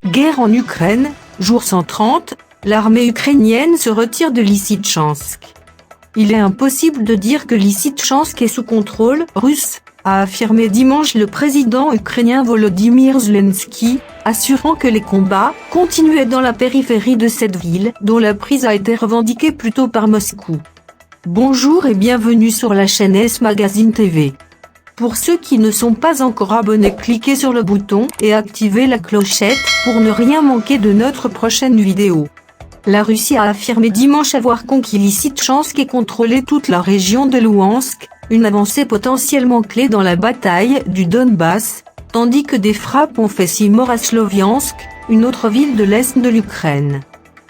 Guerre en Ukraine, jour 130, l'armée ukrainienne se retire de Lysychansk. Il est impossible de dire que Lysychansk est sous contrôle russe, a affirmé dimanche le président ukrainien Volodymyr Zelensky, assurant que les combats continuaient dans la périphérie de cette ville, dont la prise a été revendiquée plus tôt par Moscou. Bonjour et bienvenue sur la chaîne S Magazine TV. Pour ceux qui ne sont pas encore abonnés, cliquez sur le bouton et activez la clochette pour ne rien manquer de notre prochaine vidéo. La Russie a affirmé dimanche avoir conquis Lysychansk et contrôlé toute la région de Louhansk, une avancée potentiellement clé dans la bataille du Donbass, tandis que des frappes ont fait 6 morts à Sloviansk, une autre ville de l'est de l'Ukraine.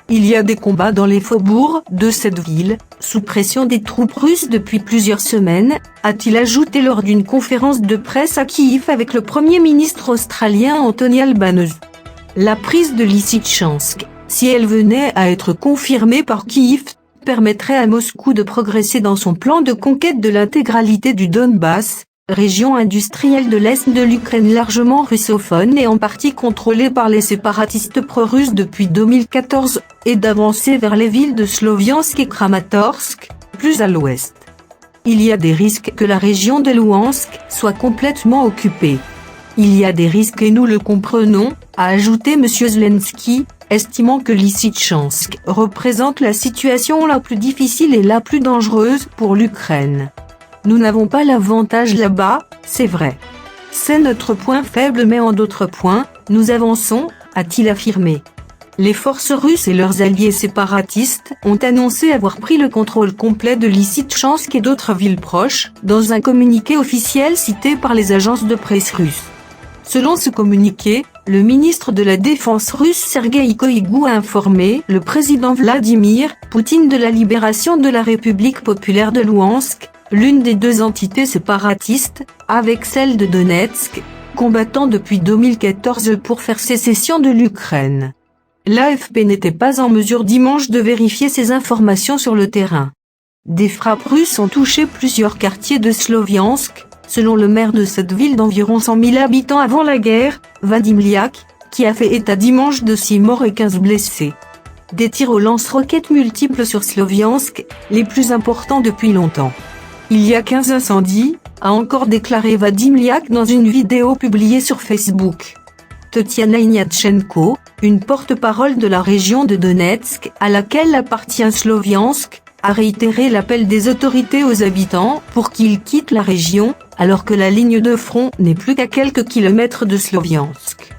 Il y a des combats dans les faubourgs de cette ville, sous pression des troupes russes depuis plusieurs semaines, a-t-il ajouté lors d'une conférence de presse à Kiev avec le Premier ministre australien Anthony Albanese. La prise de Lysychansk, si elle venait à être confirmée par Kiev, permettrait à Moscou de progresser dans son plan de conquête de l'intégralité du Donbass, région industrielle de l'est de l'Ukraine largement russophone et en partie contrôlée par les séparatistes pro-russes depuis 2014, et d'avancer vers les villes de Sloviansk et Kramatorsk, plus à l'ouest. Il y a des risques que la région de Louhansk soit complètement occupée. Il y a des risques et nous le comprenons, a ajouté M. Zelensky, estimant que Lysychansk représente la situation la plus difficile et la plus dangereuse pour l'Ukraine. Nous n'avons pas l'avantage là-bas, c'est vrai. C'est notre point faible mais en d'autres points, nous avançons, a-t-il affirmé. Les forces russes et leurs alliés séparatistes ont annoncé avoir pris le contrôle complet de Lysychansk et d'autres villes proches, dans un communiqué officiel cité par les agences de presse russes. Selon ce communiqué, le ministre de la Défense russe Sergueï Koïgou a informé le président Vladimir Poutine de la libération de la République populaire de Louhansk, l'une des deux entités séparatistes, avec celle de Donetsk, combattant depuis 2014 pour faire sécession de l'Ukraine. L'AFP n'était pas en mesure dimanche de vérifier ces informations sur le terrain. Des frappes russes ont touché plusieurs quartiers de Sloviansk, selon le maire de cette ville d'environ 100 000 habitants avant la guerre, Vadim Liak, qui a fait état dimanche de 6 morts et 15 blessés. Des tirs au lance-roquettes multiples sur Sloviansk, les plus importants depuis longtemps. Il y a 15 incendies, a encore déclaré Vadim Liak dans une vidéo publiée sur Facebook. Tatiana Ignatchenko, une porte-parole de la région de Donetsk, à laquelle appartient Sloviansk, a réitéré l'appel des autorités aux habitants pour qu'ils quittent la région, alors que la ligne de front n'est plus qu'à quelques kilomètres de Sloviansk.